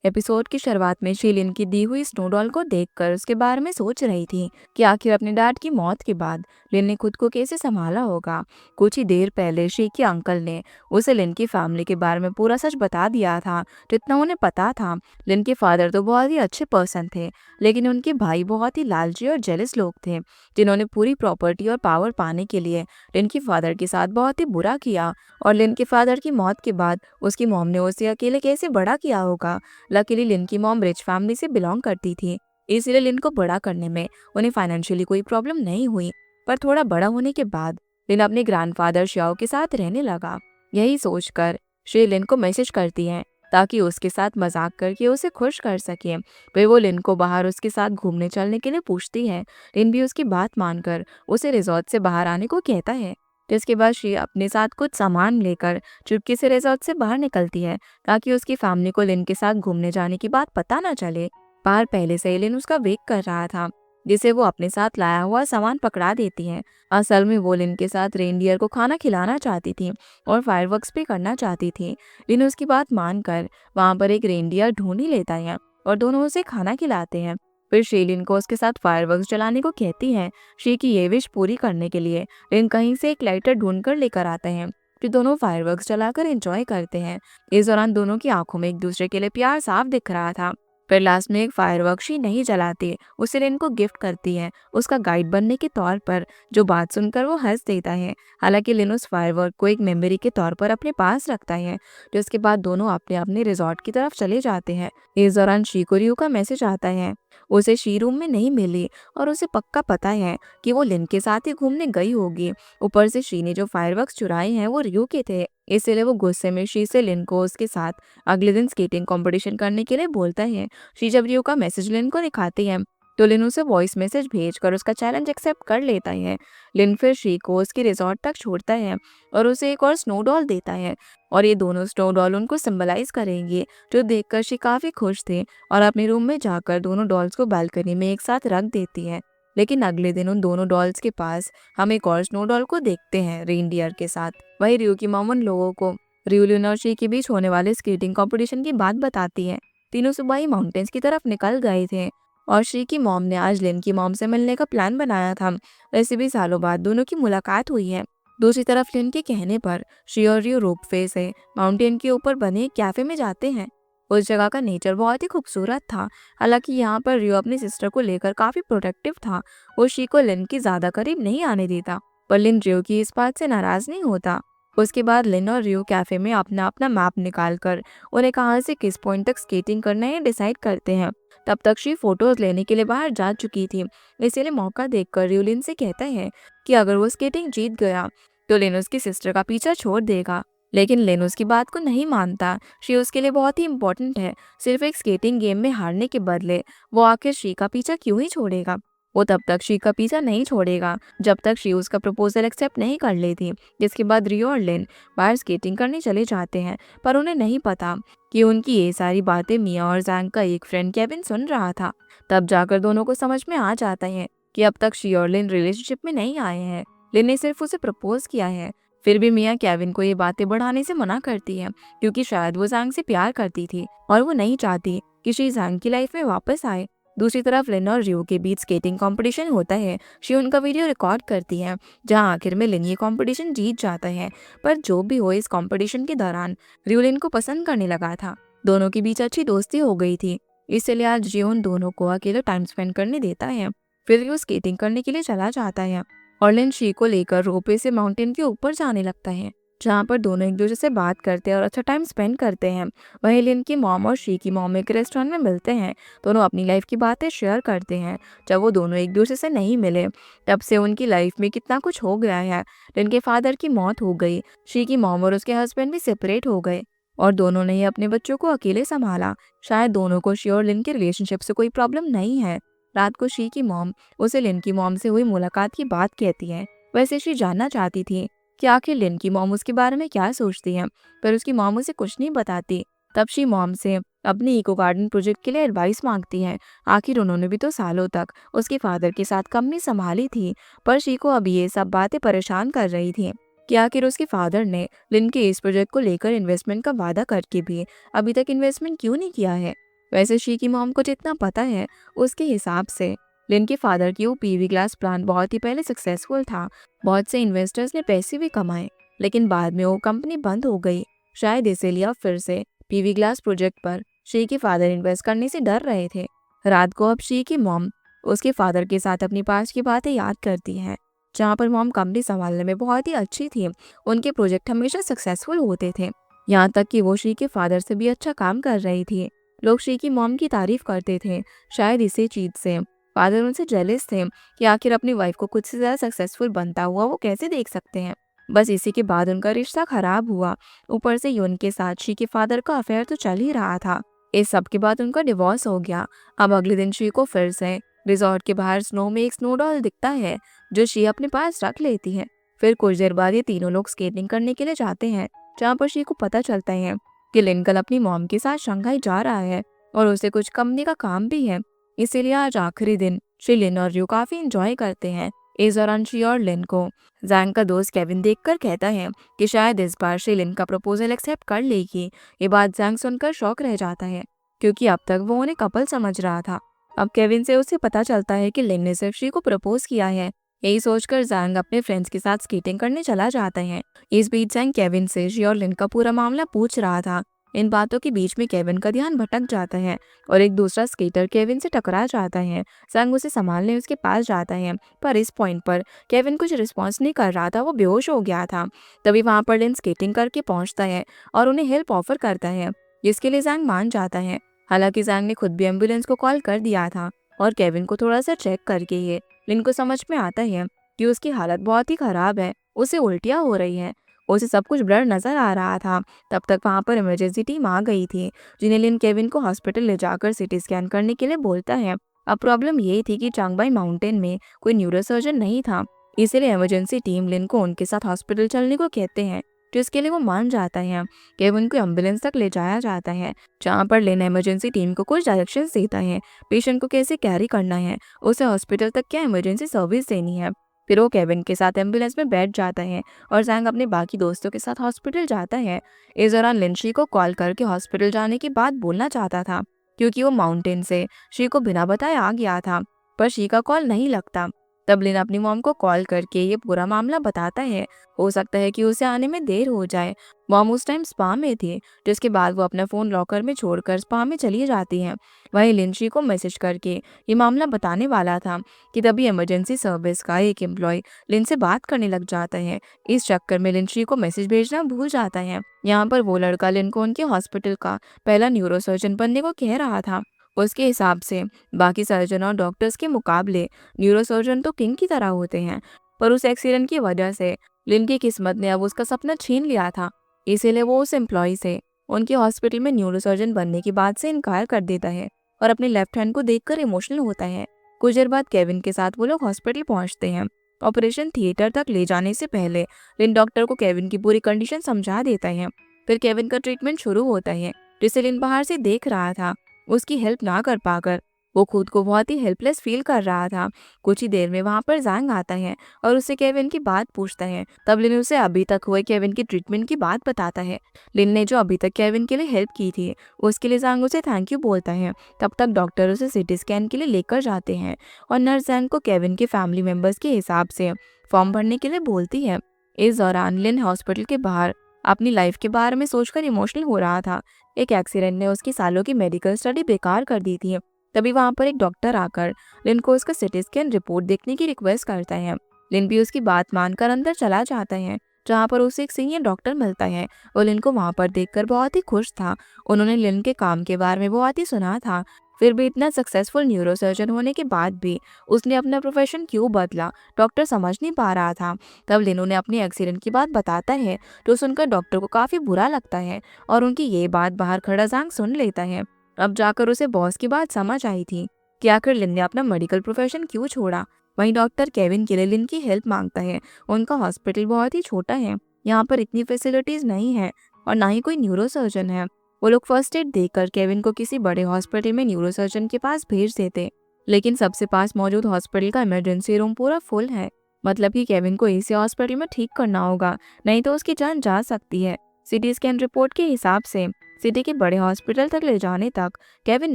Episode की शुरुआत में शी लिन की दी हुई स्नो डॉल को देखकर उसके बारे में सोच रही थी कि आखिर अपने डैड की मौत के बाद लिन ने खुद को कैसे संभाला होगा। कुछ ही देर पहले शी के अंकल ने उसे लिन की फैमिली के बारे में पूरा सच बता दिया था जितना उन्हें पता था। लिन के फादर तो बहुत ही अच्छे पर्सन थे, लेकिन उनके भाई बहुत ही लालची और जेलस लोग थे, जिन्होंने पूरी प्रॉपर्टी और पावर पाने के लिए लिन के फादर के साथ बहुत ही बुरा किया। और लिन के फादर की मौत के बाद उसकी मॉम ने उसे अकेले कैसे बड़ा किया होगा। लकीली लिन की मॉम रिच फैमिली से बिलोंग करती थी, इसलिए लिन को बड़ा करने में उन्हें फाइनेंशियली कोई प्रॉब्लम नहीं हुई। पर थोड़ा बड़ा होने के बाद लिन अपने ग्रैंडफादर श्याओ के साथ रहने लगा। यही सोचकर श्री लिन को मैसेज करती है ताकि उसके साथ मजाक करके उसे खुश कर सके। फिर वो लिन को बाहर उसके साथ घूमने चलने के लिए पूछती है। लिन भी उसकी बात मानकर उसे रिजॉर्ट से बाहर आने को कहता है, जिसके बाद श्री अपने साथ कुछ सामान लेकर चुपके से रिजॉर्ट से बाहर निकलती है ताकि उसकी फैमिली को लिन के साथ घूमने जाने की बात पता न चले। बाहर पहले से ही लिन उसका वेट कर रहा था, जिसे वो अपने साथ लाया हुआ सामान पकड़ा देती है। असल में वो लिन के साथ रेनडियर को खाना खिलाना चाहती थी और फायरवर्क्स भी करना चाहती थी। लिन उसकी बात मानकर वहां पर एक रेनडियर ढूंढ ही लेता है और दोनों उसे खाना खिलाते हैं। फिर शी लिन को उसके साथ फायरवर्क्स जलाने को कहती है। शी की ये विश पूरी करने के लिए लिन कहीं से एक लाइटर ढूंढ कर लेकर आते हैं, जो दोनों फायरवर्क्स जलाकर एंजॉय करते हैं। इस दौरान दोनों की आंखों में एक दूसरे के लिए प्यार साफ दिख रहा था। फिर लास्ट में एक फायरवर्क शी नहीं जलाती, उसे लिन को गिफ्ट करती है उसका गाइड बनने के तौर पर, जो बात सुनकर वो हंस देता है। हालांकि लिन उस फायरवर्क को एक मेमोरी के तौर पर अपने पास रखता है। जिसके बाद दोनों अपने अपने रिजॉर्ट की तरफ चले जाते हैं। इस दौरान शी को रियो का मैसेज आता है। उसे शी रूम में नहीं मिली और उसे पक्का पता है कि वो लिन के साथ ही घूमने गई होगी। ऊपर से शी ने जो फायरवर्क्स चुराए हैं वो रियो के थे, इसलिए वो गुस्से में शी से लिन को उसके साथ अगले दिन स्केटिंग कंपटीशन करने के लिए बोलता है। शी जब रियो का मैसेज लिन को दिखाती है तो लिन उसे वॉइस मैसेज भेजकर उसका चैलेंज एक्सेप्ट कर लेता है। लिन फिर शी को उसके रिजॉर्ट तक छोड़ता है और उसे एक और स्नो डॉल देता है, और ये दोनों स्नो डॉल उनको सिंबलाइज करेंगे, जो देखकर शी काफी खुश थे और अपने रूम में जाकर दोनों डॉल्स को बालकनी में एक साथ रख देती है। लेकिन अगले दिन उन दोनों डॉल्स के पास हम एक और स्नो डॉल को देखते हैं रेनडियर के साथ। वही रियो की मॉम उन लोगों को रियो लिन और शी के बीच होने वाले स्केटिंग कंपटीशन की बात बताती है। तीनों सुबह ही माउंटेन्स की तरफ निकल गए थे और शी की मॉम ने आज लिन की मॉम से मिलने का प्लान बनाया था। वैसे भी सालों बाद दोनों की मुलाकात हुई है। दूसरी तरफ लिन के कहने पर शी और रियो रोपवे से माउंटेन के ऊपर बने एक कैफे में जाते हैं। उस जगह का नेचर बहुत ही खूबसूरत था। हालांकि यहाँ पर रियो अपनी सिस्टर को लेकर काफी प्रोटेक्टिव था। वो शी को लिन की ज्यादा करीब नहीं आने देता, पर लिन रियो की इस बात से नाराज नहीं होता। उसके बाद लिन और रियो कैफे में अपना अपना मैप निकालकर उन्हें कहाँ से किस पॉइंट तक स्केटिंग करना है डिसाइड करते हैं। तब तक शी फोटोज लेने के लिए बाहर जा चुकी थी, इसीलिए मौका देखकर रियो लिन से कहता है कि अगर वो स्केटिंग जीत गया तो लिन उसकी सिस्टर का पीछा छोड़ देगा। लेकिन लिन उसकी बात को नहीं मानता। शी उसके लिए बहुत ही इम्पोर्टेंट है। सिर्फ एक स्केटिंग गेम में हारने के बदले वो आखिर शी का पीछा क्यों ही छोड़ेगा। वो तब तक शी का पीछा नहीं छोड़ेगा जब तक शी उसका प्रपोजल एक्सेप्ट नहीं कर लेती। जिसके बाद रियो और लिन बाहर स्केटिंग करने चले जाते हैं, पर उन्हें नहीं पता कि उनकी ये सारी बातें मिया और जैंग का एक फ्रेंड केविन सुन रहा था। तब जाकर दोनों को समझ में आ जाता है कि अब तक शी और लिन रिलेशनशिप में नहीं आए हैं। लिन ने सिर्फ उसे प्रपोज किया है। फिर भी मिया केविन को ये बातें बढ़ाने से मना करती है, क्योंकि शायद वो जैंग से प्यार करती थी और वो नहीं चाहती कि शी जैंग की लाइफ में वापस आए। दूसरी तरफ लिन और रियो के बीच स्केटिंग कंपटीशन होता है। शी उनका वीडियो रिकॉर्ड करती है, जहां आखिर में लिन ये कंपटीशन जीत जाता है। पर जो भी हो, इस कंपटीशन के दौरान रियो लिन को पसंद करने लगा था। दोनों के बीच अच्छी दोस्ती हो गई थी, इसलिए आज रियो उन दोनों को अकेले टाइम स्पेंड करने देता है। फिर रियो स्केटिंग करने के लिए चला जाता है और लिन शी को लेकर रोपवे से माउंटेन के ऊपर जाने लगता है, जहाँ पर दोनों एक दूसरे से बात करते हैं और अच्छा टाइम स्पेंड करते हैं। वहीं लिन की मॉम और शी की मॉम एक रेस्टोरेंट में मिलते हैं। दोनों अपनी लाइफ की बातें शेयर करते हैं। जब वो दोनों एक दूसरे से नहीं मिले तब से उनकी लाइफ में कितना कुछ हो गया है। लिन के फादर की मौत हो गई, शी की मॉम और उसके हस्बैंड भी सेपरेट हो गए और दोनों ने ही अपने बच्चों को अकेले संभाला। शायद दोनों को शी और लिन के रिलेशनशिप से कोई प्रॉब्लम नहीं है। रात को शी की मॉम उसे लिन की मॉम से हुई मुलाकात की बात कहती है। वैसे शी जानना चाहती थी कि आखिर लिन की मॉम उसके बारे में क्या सोचती है, पर उसकी मॉम उसे कुछ नहीं बताती। तब शी मॉम से अपनी इको गार्डन प्रोजेक्ट के लिए एडवाइस मांगती है। आखिर उन्होंने भी तो सालों तक उसके फादर के साथ कंपनी संभाली थी, पर शी को अभी ये सब बातें परेशान कर रही थी कि आखिर उसके फादर ने लिन के इस प्रोजेक्ट को लेकर इन्वेस्टमेंट का वादा करके भी अभी तक इन्वेस्टमेंट क्यों नहीं किया है। वैसे शी की मॉम को जितना पता है उसके हिसाब से लिन के फादर की वो पीवी ग्लास प्लांट बहुत ही पहले सक्सेसफुल था। बहुत से इन्वेस्टर्स ने पैसे भी कमाए, लेकिन बाद में वो कंपनी बंद हो गई। शायद इसीलिए अब फिर से पीवी ग्लास प्रोजेक्ट पर शी के फादर इन्वेस्ट करने से डर रहे थे। रात को अब शी की मॉम उसके फादर के साथ अपनी पास्ट की बातें याद करती है, जहाँ पर मॉम कंपनी संभालने में बहुत ही अच्छी थी। उनके प्रोजेक्ट हमेशा सक्सेसफुल होते थे, यहाँ तक कि वो शी के फादर से भी अच्छा काम कर रही थी। लोग शी की मॉम की तारीफ करते थे। शायद इसी चीज से फादर उनसे जेलस थे कि आखिर अपनी वाइफ को खुद से ज्यादा सक्सेसफुल बनता हुआ वो कैसे देख सकते हैं। बस इसी के बाद उनका रिश्ता खराब हुआ। ऊपर से यून के साथ शी के फादर का अफेयर तो चल ही रहा था। इस सब के बाद उनका डिवोर्स हो गया। अब अगले दिन शी को फिर से रिजॉर्ट के बाहर स्नो में एक स्नो डॉल दिखता है, जो शी अपने पास रख लेती है। फिर कुछ देर बाद ये तीनों लोग स्केटिंग करने के लिए जाते हैं, जहाँ पर शी को पता चलता है कि लिन कल अपनी मॉम के साथ शंघाई जा रहा है और उसे कुछ कंपनी का काम भी है। इसीलिए आज आखिरी दिन शी, लिन और र्यू काफी इंजॉय करते हैं। इस दौरान शी और लिन को जैंग का दोस्त केविन देखकर कहता है कि शायद इस बार शी लिन का प्रपोजल एक्सेप्ट कर लेगी। ये बात जैंग सुनकर शॉक रह जाता है, क्योंकि अब तक वो उन्हें कपल समझ रहा था। अब केविन से उसे पता चलता है कि लिन ने सिर्फ शी को प्रपोज किया है। यही सोचकर जैंग अपने फ्रेंड्स के साथ स्केटिंग करने चला जाता है। इस बीच जैंग केविन से शी और लिन का पूरा मामला पूछ रहा था। इन बातों के बीच में केविन का ध्यान भटक जाता है और एक दूसरा स्केटर केविन से टकरा जाता है। जैंग उसे संभालने उसके पास जाता है, पर इस पॉइंट पर केविन कुछ रिस्पॉन्स नहीं कर रहा था, वो बेहोश हो गया था। तभी वहां पर लिन स्केटिंग करके पहुंचता है और उन्हें हेल्प ऑफर करता है, जिसके लिए जैंग मान जाता है। हालांकि जैंग ने खुद भी एम्बुलेंस को कॉल कर दिया था और केविन को थोड़ा सा चेक करके ये लिन को समझ में आता है कि उसकी हालत बहुत ही खराब है, उसे उल्टियाँ हो रही है, उसे सब कुछ ब्लर नजर आ रहा था। तब तक वहां पर इमरजेंसी टीम आ गई थी, जिन्हें लिन केविन को हॉस्पिटल ले जाकर सिटी स्कैन करने के लिए बोलता है। अब प्रॉब्लम ये थी कि चांगबाई माउंटेन में कोई न्यूरोसर्जन नहीं था, इसीलिए इमरजेंसी टीम लिन को उनके साथ हॉस्पिटल चलने को कहते हैं, जिसके लिए वो मान जाता है। केविन को एम्बुलेंस तक ले जाया जाता है, जहाँ पर लिन इमरजेंसी टीम को कुछ डायरेक्शंस देता है, पेशेंट को कैसे कैरी करना है, उसे हॉस्पिटल तक क्या इमरजेंसी सर्विस देनी है। फिर वो केविन के साथ एम्बुलेंस में बैठ जाता है और जैंग अपने बाकी दोस्तों के साथ हॉस्पिटल जाता है। इस दौरान लिन शी को कॉल करके हॉस्पिटल जाने की बात बोलना चाहता था, क्योंकि वो माउंटेन से शी को बिना बताए आ गया था, पर शी का कॉल नहीं लगता। तब लिन अपनी मॉम को कॉल करके ये पूरा मामला बताता है। हो सकता है कि उसे आने में देर हो जाए। मॉम उस टाइम स्पा में थी, जिसके बाद वो अपना फोन लॉकर में छोड़कर स्पा में चली जाती है। वहीं लिन शी को मैसेज करके ये मामला बताने वाला था कि तभी इमरजेंसी सर्विस का एक एम्प्लॉय लिन से बात करने लग जाता है। इस चक्कर में लिन शी को मैसेज भेजना भूल जाता है। यहाँ पर वो लड़का लिन को उनके हॉस्पिटल का पहला न्यूरोसर्जन बनने को कह रहा था। उसके हिसाब से बाकी सर्जन और डॉक्टर्स के मुकाबले न्यूरोसर्जन तो किंग की तरह होते हैं, पर उस एक्सीडेंट की वजह से लिन की किस्मत ने अब उसका सपना छीन लिया था। इसीलिए वो उस एम्प्लॉय से उनके हॉस्पिटल में न्यूरोसर्जन बनने की बात से इनकार कर देता है और अपने लेफ्ट हैंड को देखकर इमोशनल होता है। कुछ देर बाद केविन के साथ वो लोग हॉस्पिटल पहुंचते हैं। ऑपरेशन थिएटर तक ले जाने से पहले लिन डॉक्टर को केविन की पूरी कंडीशन समझा देता है। फिर केविन का ट्रीटमेंट शुरू होता है, जिसे लिन बाहर से देख रहा था। उसकी हेल्प ना कर पाकर वो खुद को बहुत ही हेल्पलेस फील कर रहा था। कुछ ही देर में वहां पर जैंग आता है और उससे केविन की बात पूछता है। तब लिन उसे अभी तक हुए केविन की ट्रीटमेंट की बात बताता है। लिन ने जो अभी तक केविन के लिए हेल्प की थी, उसके लिए जैंग उसे थैंक यू बोलता है। तब तक डॉक्टर उसे सिटी स्कैन के लिए लेकर जाते हैं और नर्स जैंग को केविन के फैमिली मेंबर्स के हिसाब से फॉर्म भरने के लिए बोलती है। इस दौरान लिन हॉस्पिटल के बाहर अपनी लाइफ के बारे में सोचकर इमोशनल हो रहा था। एक एक्सीडेंट ने उसकी सालों की मेडिकल स्टडी बेकार कर दी थी। तभी वहां पर एक डॉक्टर आकर लिन को उसका सिटी स्कैन रिपोर्ट देखने की रिक्वेस्ट करता है। लिन भी उसकी बात मानकर अंदर चला जाता है, जहां पर उसे एक सीनियर डॉक्टर मिलता है। वो लिन को वहां पर देखकर बहुत ही खुश था। उन्होंने लिन के काम के बारे में बहुत ही सुना था। फिर भी इतना सक्सेसफुल न्यूरोसर्जन होने के बाद भी उसने अपना प्रोफेशन क्यों बदला, डॉक्टर समझ नहीं पा रहा था। तब लिन उन्हें अपने एक्सीडेंट की बात बताता है, तो सुनकर डॉक्टर को काफी बुरा लगता है और उनकी ये बात बाहर खड़ा जैंग सुन लेता है। अब जाकर उसे बॉस की बात समझ आई थी कि आखिर लिन ने अपना मेडिकल प्रोफेशन क्यों छोड़ा। वहीं डॉक्टर केविन के लिए लिन की हेल्प मांगता है। उनका हॉस्पिटल बहुत ही छोटा है, यहाँ पर इतनी फैसिलिटीज नहीं है और ना ही कोई न्यूरोसर्जन है। वो लोग फर्स्ट एड देकर केविन को किसी बड़े हॉस्पिटल में न्यूरोसर्जन के पास भेज देते, लेकिन सबसे पास मौजूद हॉस्पिटल का इमरजेंसी रूम पूरा फुल है। मतलब कि केविन को इसी हॉस्पिटल में ठीक करना होगा, नहीं तो उसकी जान जा सकती है। सिटी स्कैन रिपोर्ट के हिसाब से सिटी के बड़े हॉस्पिटल तक ले जाने तक केविन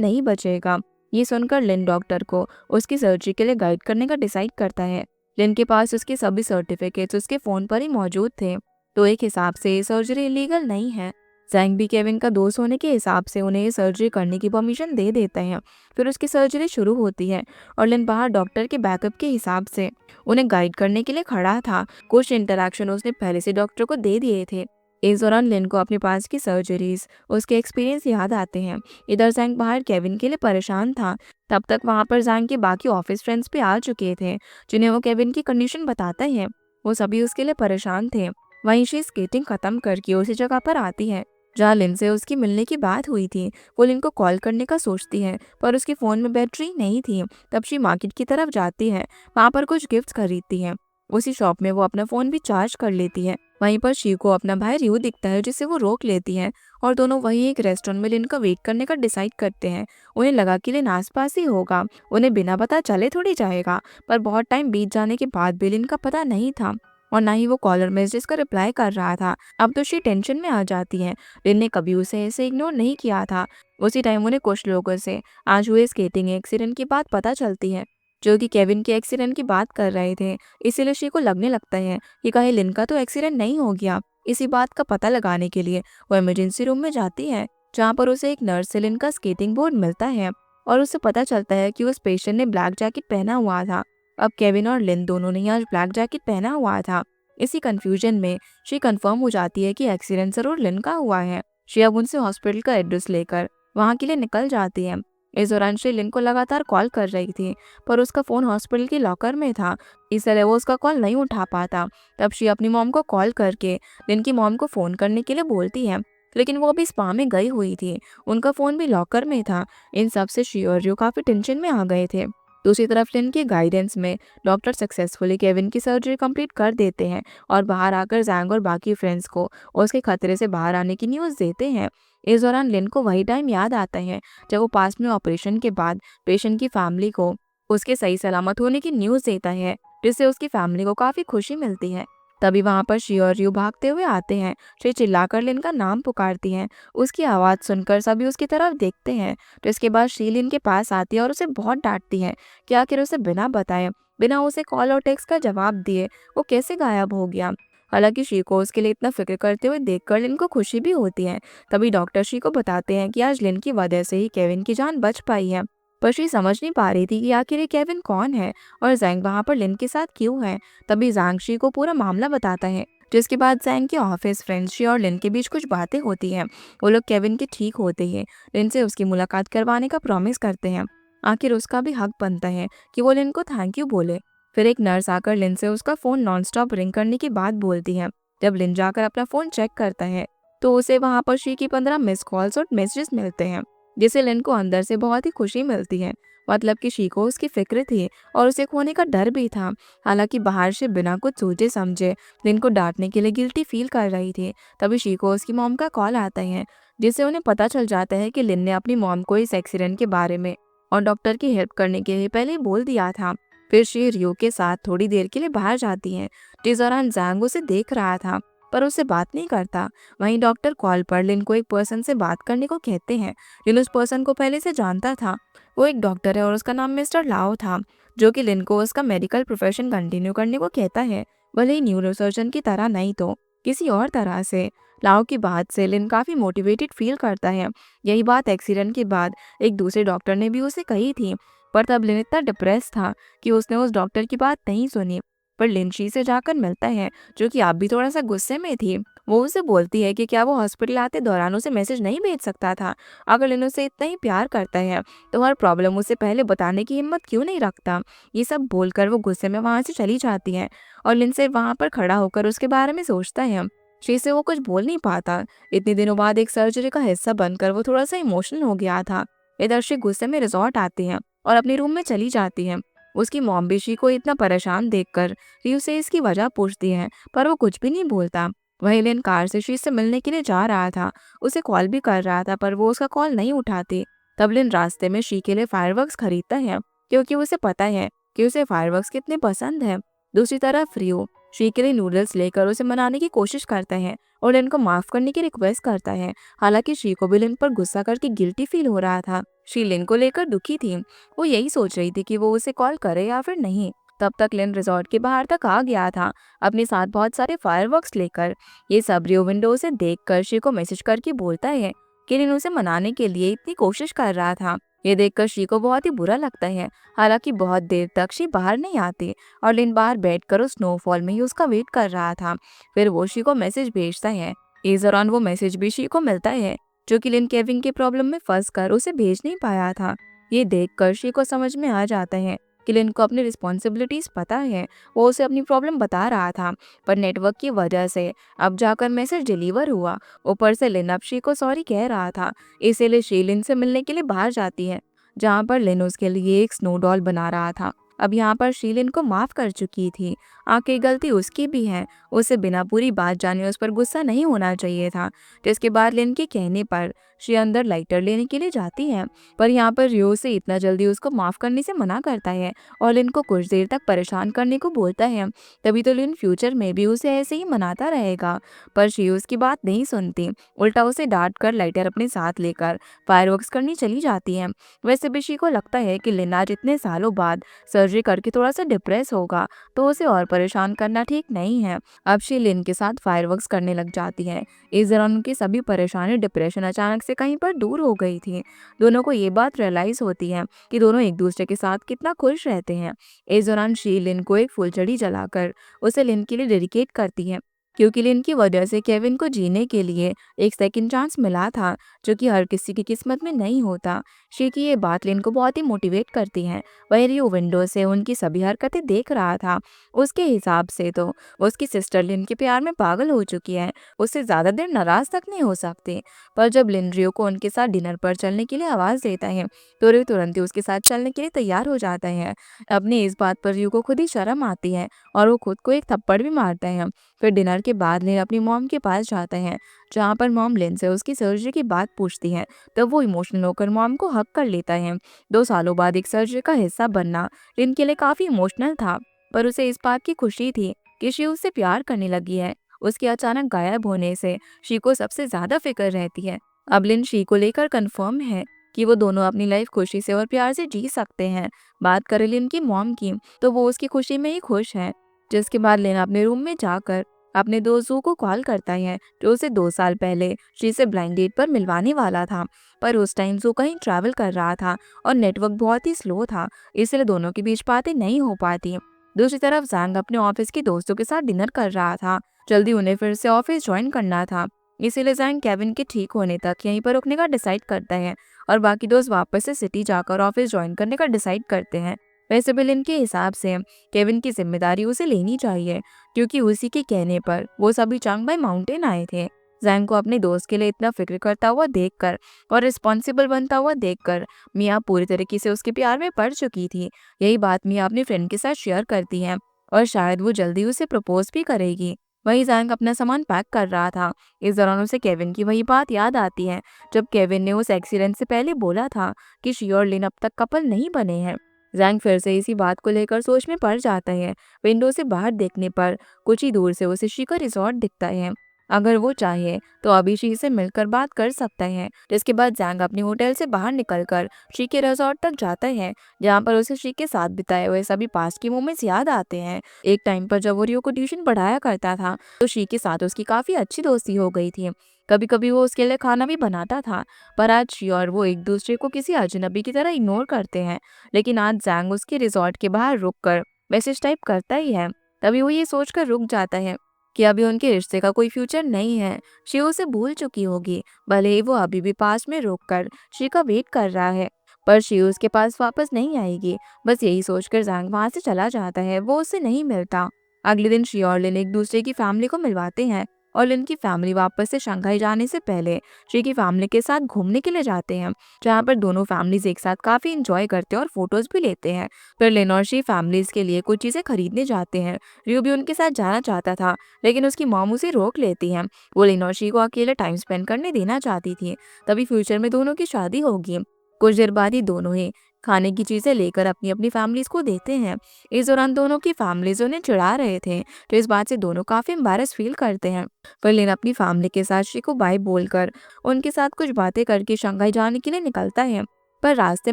नहीं बचेगा। ये सुनकर लिन डॉक्टर को उसकी सर्जरी के लिए गाइड करने का डिसाइड करता है। लिन के पास उसके सभी सर्टिफिकेट्स उसके फोन पर ही मौजूद थे, तो एक हिसाब से ये सर्जरी इलीगल नहीं है। जैंग भी केविन का दोस्त होने के हिसाब से उन्हें ये सर्जरी करने की परमिशन दे देते हैं। फिर उसकी सर्जरी शुरू होती है और लिन बाहर डॉक्टर के बैकअप के हिसाब से उन्हें गाइड करने के लिए खड़ा था। कुछ इंटरैक्शन उसने पहले से डॉक्टर को दे दिए थे। इस दौरान लिन को अपने पास की सर्जरीज उसके एक्सपीरियंस याद आते हैं। इधर जैंग बाहर केविन के लिए परेशान था। तब तक वहां पर जैंग के बाकी ऑफिस फ्रेंड्स भी आ चुके थे, जिन्हें वो केविन की कंडीशन बताता है। वो सभी उसके लिए परेशान थे। वहीं शी स्केटिंग खत्म करके उसी जगह पर आती है जहाँ लिन से उसकी मिलने की बात हुई थी। वो लिन को कॉल करने का सोचती है, पर उसके फ़ोन में बैटरी नहीं थी। तब शी मार्केट की तरफ जाती है, वहाँ पर कुछ गिफ्ट्स खरीदती है। उसी शॉप में वो अपना फ़ोन भी चार्ज कर लेती है। वहीं पर शी को अपना भाई रियो दिखता है, जिसे वो रोक लेती है और दोनों वहीं एक रेस्टोरेंट में लिन का वेट करने का डिसाइड करते हैं। उन्हें लगा कि लिन आसपास ही होगा, उन्हें बिना पता चले थोड़ी जाएगा। पर बहुत टाइम बीत जाने के बाद भी लिन का पता नहीं था और ना ही वो कॉलर मैसेज का रिप्लाई कर रहा था। अब तो शी टेंशन में आ जाती है। लिन ने कभी उसे ऐसे इग्नोर नहीं किया था। उसी टाइम उन्हें कुछ लोगों से आज हुए स्केटिंग एक्सीडेंट की बात पता चलती है, जो कि केविन के एक्सीडेंट की बात कर रहे थे। इसीलिए शी को लगने लगता है कि कहीं लिन का तो एक्सीडेंट नहीं हो गया। इसी बात का पता लगाने के लिए वो इमरजेंसी रूम में जाती है, जहाँ पर उसे एक नर्स से लिन का स्केटिंग बोर्ड मिलता है और उसे पता चलता है कि उस पेशेंट ने ब्लैक जैकेट पहना हुआ था। अब केविन और लिन दोनों ने आज ब्लैक जैकेट पहना हुआ था। इसी कंफ्यूजन में शी कंफर्म हो जाती है कि एक्सीडेंट जरूर लिन का हुआ है। शी अब उनसे हॉस्पिटल का एड्रेस लेकर वहां के लिए निकल जाती है। इस दौरान शी लिन को लगातार कॉल कर रही थी, पर उसका फोन हॉस्पिटल के लॉकर में था, इसलिए वो उसका कॉल नहीं उठा पाता। तब शी अपनी मॉम को कॉल करके लिन की मॉम को फोन करने के लिए बोलती है, लेकिन वो अभी स्पा में गई हुई थी। उनका फोन भी लॉकर में था। इन सब से शी और रियो काफी टेंशन में आ गए थे। दूसरी तरफ लिन के गाइडेंस में डॉक्टर सक्सेसफुली केविन की सर्जरी कंप्लीट कर देते हैं और बाहर आकर जैंग और बाकी फ्रेंड्स को उसके खतरे से बाहर आने की न्यूज़ देते हैं। इस दौरान लिन को वही टाइम याद आता है जब वो पास में ऑपरेशन के बाद पेशेंट की फैमिली को उसके सही सलामत होने की न्यूज़ देता है, जिससे उसकी फैमिली को काफ़ी खुशी मिलती है। तभी वहां पर शी और रियो भागते हुए आते हैं। शी चिल्लाकर लिन का नाम पुकारती हैं। उसकी आवाज़ सुनकर सभी उसकी तरफ देखते हैं। तो इसके बाद शी लिन के पास आती है और उसे बहुत डांटती है कि आखिर उसे बिना बताए, बिना उसे कॉल और टेक्स्ट का जवाब दिए वो कैसे गायब हो गया। हालांकि शी को उसके लिए इतना फिक्र करते हुए देखकर लिन को खुशी भी होती है। तभी डॉक्टर शी को बताते हैं कि आज लिन की वजह से ही केविन की जान बच पाई है। पर शी समझ नहीं पा रही थी कि आखिर ये केविन कौन है और जैंग वहां पर लिन के साथ क्यों है। तभी जैंग शी को पूरा मामला बताता है, जिसके बाद जैंग के ऑफिस फ्रेंड्स शी और लिन के बीच कुछ बातें होती हैं। वो लोग केविन के ठीक होते ही लिन से उसकी मुलाकात करवाने का प्रॉमिस करते हैं। आखिर उसका भी हक बनता है कि वो लिन को थैंक यू बोले। फिर एक नर्स आकर लिन से उसका फोन नॉनस्टॉप रिंग करने की बात बोलती है। जब लिन जाकर अपना फोन चेक करता है तो उसे वहां पर शी की 15 मिस कॉल्स और मैसेजेस मिलते हैं, जिससे लिन को अंदर से बहुत ही खुशी मिलती है। मतलब कि शी को उसकी फिक्र थी और उसे खोने का डर भी था। हालांकि बाहर से बिना कुछ सोचे समझे लिन को डांटने के लिए गिल्टी फील कर रही थी। तभी शी को उसकी मॉम का कॉल आता है, जिससे उन्हें पता चल जाता है कि लिन ने अपनी मॉम को इस एक्सीडेंट के बारे में और डॉक्टर की हेल्प करने के लिए पहले ही बोल दिया था। फिर शी रियो के साथ थोड़ी देर के लिए बाहर जाती है। जिस दौरान जैंग उसे देख रहा था, पर उससे बात नहीं करता। वहीं डॉक्टर कॉल पर लिन को एक पर्सन से बात करने को कहते हैं। लिन उस पर्सन को पहले से जानता था। वो एक डॉक्टर है और उसका नाम मिस्टर लाओ था, जो कि लिन को उसका मेडिकल प्रोफेशन कंटिन्यू करने को कहता है, भले ही न्यूरोसर्जन की तरह नहीं तो किसी और तरह से। लाओ की बात से लिन काफी मोटिवेटेड फील करता है। यही बात एक्सीडेंट के बाद एक दूसरे डॉक्टर ने भी उसे कही थी, पर तब लिन इतना डिप्रेस था कि उसने उस डॉक्टर की बात नहीं सुनी। पर लिन शी से जाकर मिलता है, जो कि आप भी थोड़ा सा गुस्से में थी। वो उसे बोलती है कि क्या वो हॉस्पिटल आते दौरान उसे मैसेज नहीं भेज सकता था। अगर लिन उसे इतना ही प्यार करता है तो हर प्रॉब्लम उसे पहले बताने की हिम्मत क्यों नहीं रखता। ये सब बोलकर वो गुस्से में वहां से चली जाती है और लिन से वहां पर खड़ा होकर उसके बारे में सोचता है। शी से वो कुछ बोल नहीं पाता। इतने दिनों बाद एक सर्जरी का हिस्सा बनकर वो थोड़ा सा इमोशनल हो गया था। इधर शी गुस्से में रिजॉर्ट आती है और अपने रूम में चली जाती है। उसकी मॉम भी शी को इतना परेशान देखकर रियो से इसकी वजह पूछती है, पर वो कुछ भी नहीं बोलता। वही लिन कार से शी से मिलने के लिए जा रहा था, उसे कॉल भी कर रहा था, पर वो उसका कॉल नहीं उठाती। तब लिन रास्ते में शी के लिए फायरवर्क्स खरीदता है, क्योंकि उसे पता है कि उसे फायरवर्क्स कितने पसंद है। दूसरी तरफ रियो शी के लिए नूडल्स लेकर उसे मनाने की कोशिश करता है और लिन को माफ करने की रिक्वेस्ट करता है। हालांकि शी को भी लिन पर गुस्सा करके गिल्टी फील हो रहा था। शी लिन को लेकर दुखी थी। वो यही सोच रही थी कि वो उसे कॉल करे या फिर नहीं। तब तक लिन रिजॉर्ट के बाहर तक आ गया था, अपने साथ बहुत सारे फायरवर्क्स लेकर। ये सब रियो विंडो से देखकर शी को मैसेज करके बोलता है कि लिन उसे मनाने के लिए इतनी कोशिश कर रहा था। ये देखकर शी को बहुत ही बुरा लगता है। हालांकि बहुत देर तक शी बाहर नहीं आती और लिन बाहर बैठकर उस स्नोफॉल में ही उसका वेट कर रहा था। फिर वो शी को मैसेज भेजता है। इस दौरान वो मैसेज भी शी को मिलता है, जो कि लिन केविन के प्रॉब्लम में फंस कर उसे भेज नहीं पाया था। ये देखकर शी को समझ में आ जाता है कि लिन को अपनी रिस्पॉन्सिबिलिटीज पता है। वो उसे अपनी प्रॉब्लम बता रहा था, पर नेटवर्क की वजह से अब जाकर मैसेज डिलीवर हुआ। ऊपर से लिन अब शी को सॉरी कह रहा था। इसीलिए शी लिन से मिलने के लिए बाहर जाती है, जहाँ पर लिन उसके लिए एक स्नो डॉल बना रहा था। अब यहाँ पर शी लिन को माफ कर चुकी थी। आखिर गलती उसकी भी है। उसे बिना पूरी बात जाने उस पर गुस्सा नहीं होना चाहिए था। जिसके बाद लिन के कहने पर शी अंदर लाइटर लेने के लिए जाती है, पर यहाँ पर रियो उसे इतना जल्दी उसको माफ करने से मना करता है और लिन को कुछ देर तक परेशान करने को बोलता है। तभी तो लिन फ्यूचर में भी उसे ऐसे ही मनाता रहेगा। पर शी उसकी बात नहीं सुनती, उल्टा उसे डांट कर लाइटर अपने साथ लेकर फायरवर्क्स करनी चली जाती है। वैसे भी शी को लगता है कि लिन आज इतने सालों बाद सर्जरी करके थोड़ा सा डिप्रेस होगा, तो उसे और परेशान करना ठीक नहीं है। अब शी लिन के साथ फायरवर्क्स करने लग जाती है। इस दौरान उनकी सभी परेशानी डिप्रेशन अचानक से कहीं पर दूर हो गई थी। दोनों को ये बात रियलाइज होती है कि दोनों एक दूसरे के साथ कितना खुश रहते हैं। इस दौरान शी लिन को एक फुलझड़ी जलाकर उसे लिन के लिए डेडिकेट करती है, क्योंकि लिन की वजह से केविन को जीने के लिए एक सेकंड चांस मिला था, जो कि हर किसी की किस्मत में नहीं होता। शी की ये बात लिन को बहुत ही मोटिवेट करती है। वही रियो विंडो से उनकी सभी हरकतें देख रहा था। उसके हिसाब से तो उसकी सिस्टर लिन के प्यार में पागल हो चुकी है, उससे ज्यादा देर नाराज तक नहीं हो सकती। पर जब लिन रियो को उनके साथ डिनर पर चलने के लिए आवाज देता है, तो रियो तुरंत ही उसके साथ चलने के लिए तैयार हो जाता है। अपनी इस बात पर रियो को खुद ही शर्म आती है और वो खुद को एक थप्पड़ भी मारता है। फिर डिनर के बाद लिन अपनी मॉम के पास जाता है, जहाँ पर मॉम लिन से उसकी सर्जरी की बात पूछती है। तब वो इमोशनल होकर मॉम को हक कर लेता है। 2 सालों बाद एक सर्जरी का हिस्सा बनना लिन के लिए काफी इमोशनल था, पर उसे इस बात की खुशी थी कि शी उससे प्यार करने लगी है। उसके अचानक गायब होने से शी को सबसे ज्यादा फिक्र रहती है। अब लिन शी को लेकर कंफर्म है कि वो दोनों अपनी लाइफ खुशी से और प्यार से जी सकते हैं। बात करें लिन की मॉम की, तो वो उसकी खुशी में ही खुश है। जिसके बाद लिन अपने रूम में जाकर अपने दोस्त जू को कॉल करता है, जो उसे 2 साल पहले शी से ब्लाइंड डेट पर मिलवाने वाला था। पर उस टाइम जू कहीं ट्रैवल कर रहा था और नेटवर्क बहुत ही स्लो था, इसलिए दोनों के बीच बातें नहीं हो पाती। दूसरी तरफ जैंग अपने ऑफिस के दोस्तों के साथ डिनर कर रहा था। जल्दी उन्हें फिर से ऑफिस ज्वाइन करना था, इसीलिए जैंग केविन के ठीक होने तक यहीं पर रुकने का डिसाइड करता है और बाकी दोस्त वापस से सिटी जाकर ऑफिस ज्वाइन करने का डिसाइड करते हैं। वैसे भी लिन के हिसाब से केविन की जिम्मेदारी उसे लेनी चाहिए, क्योंकि उसी के कहने पर वो सभी चांगबाई माउंटेन आए थे। जैंग को अपने दोस्त के लिए इतना फिक्र करता हुआ देखकर और रिस्पॉन्सिबल बनता हुआ देखकर मिया पूरी तरीके से उसके प्यार में पड़ चुकी थी। यही बात मिया अपनी फ्रेंड के साथ शेयर करती है और शायद वो जल्दी उसे प्रपोज भी करेगी। वही जैंग अपना सामान पैक कर रहा था। इस दौरान उसे केविन की वही बात याद आती है, जब केविन ने उस एक्सीडेंट से पहले बोला था कि शी और लिन अब तक कपल नहीं बने हैं। जैंग फिर से इसी बात को लेकर सोच में पड़ जाता है। विंडो से बाहर देखने पर कुछ ही दूर से उसे शी का रिजॉर्ट दिखता है। अगर वो चाहे तो अभी शी से मिलकर बात कर सकता है। जिसके बाद जैंग अपने होटल से बाहर निकलकर शी के रिजॉर्ट तक जाता है, जहाँ पर उसे शी के साथ बिताए हुए सभी पास्ट के मोमेंट्स याद आते हैं। एक टाइम पर जब वो रियो को ट्यूशन पढ़ाया करता था, तो शी के साथ उसकी काफी अच्छी दोस्ती हो गई थी। कभी कभी वो उसके लिए खाना भी बनाता था, पर आज शी और वो एक दूसरे को किसी अजनबी की तरह इग्नोर करते हैं। लेकिन आज जैंग उसके रिजॉर्ट के बाहर रुककर मैसेज टाइप करता ही है। तभी वो ये सोचकर रुक जाता है कि अभी उनके रिश्ते का कोई फ्यूचर नहीं है। शी उसे भूल चुकी होगी, भले ही वो अभी भी पास में रुककर शी का वेट कर रहा है, पर शी उसके पास वापस नहीं आएगी। बस यही सोचकर जैंग वहां से चला जाता है। वो उससे नहीं मिलता। अगले दिन शी और लिन एक दूसरे की फैमिली को मिलवाते हैं और लिन की फैमिली वापस से शंघाई जाने से पहले शी की फैमिली के साथ घूमने के लिए जाते हैं, जहाँ पर दोनों फैमिलीज एक साथ काफी इंजॉय करते हैं और फोटोज भी लेते हैं। फिर लिन और शी फैमिलीज के लिए कुछ चीजें खरीदने जाते हैं। रियो भी उनके साथ जाना चाहता था, लेकिन उसकी मॉम उसे रोक लेती है। वो लिन और शी को अकेले टाइम स्पेंड करने देना चाहती थी। तभी फ्यूचर में दोनों की शादी होगी। कुछ देर बाद ही दोनों ही खाने की चीजें लेकर अपनी अपनी फैमिलीज को देते हैं। इस दौरान दोनों की फैमिलीज उन्हें चिढ़ा रहे थे, तो इस बात से दोनों काफी एम्बैरस फील करते हैं। पर लिन अपनी फैमिली के साथ शी को बाय बोलकर उनके साथ कुछ बातें करके शंघाई जाने के लिए निकलता है। पर रास्ते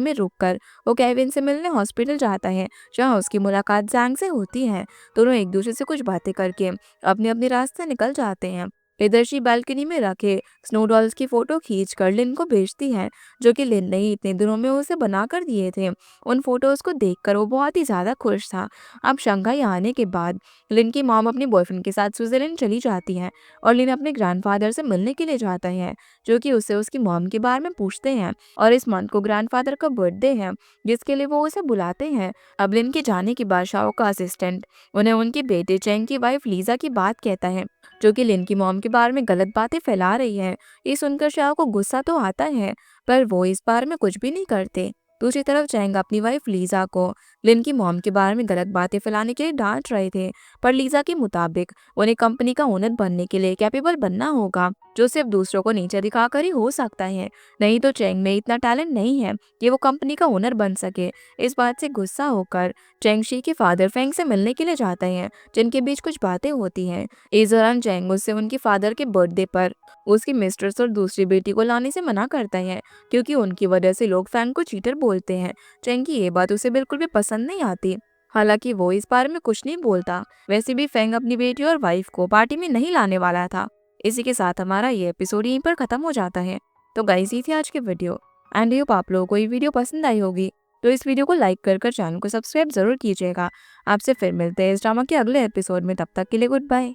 में रुककर वो केविन से मिलने हॉस्पिटल जाता है, जहाँ उसकी मुलाकात जैंग से होती है। दोनों एक दूसरे से कुछ बातें करके अपने अपने रास्ते निकल जाते हैं। इधर शी बालकनी में रखे स्नो डॉल्स की फोटो खींच कर लिन को भेजती है, जो कि लिन ने ही इतने दिनों में उसे बना कर दिए थे। उन फोटोज को देखकर वो बहुत ही ज्यादा खुश था। अब शंघाई आने के बाद लिन की मॉम अपने बॉयफ्रेंड के साथ स्विट्जरलैंड चली जाती है और लिन अपने ग्रैंडफादर से मिलने के लिए जाता है, जो कि उससे उसकी मॉम के बारे में पूछते हैं। और इस मंथ को ग्रैंडफादर का बर्थडे है, जिसके लिए वो उसे बुलाते हैं। अब लिन के जाने के बाद शाओ का असिस्टेंट उन्हें उनके बेटे चेंग की वाइफ लीजा की बात कहता है, जो कि लिन की मॉम के बारे में गलत बातें फैला रही है। ये सुनकर शाओ को गुस्सा तो आता है, पर वो इस बारे में कुछ भी नहीं करते। दूसरी तरफ चैंग अपनी वाइफ लीजा को लिन की मॉम के बारे में गलत बातें फैलाने के लिए डांट रहे थे, पर लीजा के मुताबिक उन्हें कंपनी का ओनर बनने के लिए कैपेबल बनना होगा, जो सिर्फ दूसरों को नीचे दिखाकर ही हो सकता है। नहीं तो चैंग में इतना टैलेंट नहीं है कि वो कंपनी का ओनर बन सके। इस बात से गुस्सा होकर चैंग शी के फादर फेंग से मिलने के लिए जाते हैं, जिनके बीच कुछ बातें होती हैं। इस दौरान चैंग उससे उनके फादर के बर्थडे पर उसकी मिस्ट्रेस और दूसरी बेटी को लाने से मना करता है, क्योंकि उनकी वजह से लोग फैंग को चीटर बोलते हैं। चैंग की ये बात उसे बिल्कुल भी पसंद नहीं आती, हालांकि वो इस बारे में कुछ नहीं बोलता। वैसे भी फैंग अपनी बेटी और वाइफ को पार्टी में नहीं लाने वाला था। इसी के साथ हमारा ये एपिसोड यहीं पर खत्म हो जाता है। तो गाइस, ये थी आज की वीडियो एंड होप आप लोगों को ये वीडियो पसंद आई होगी। तो इस वीडियो को लाइक कर चैनल को सब्सक्राइब जरूर कीजिएगा। आपसे फिर मिलते हैं इस ड्रामा के अगले एपिसोड में। तब तक के लिए गुड बाय।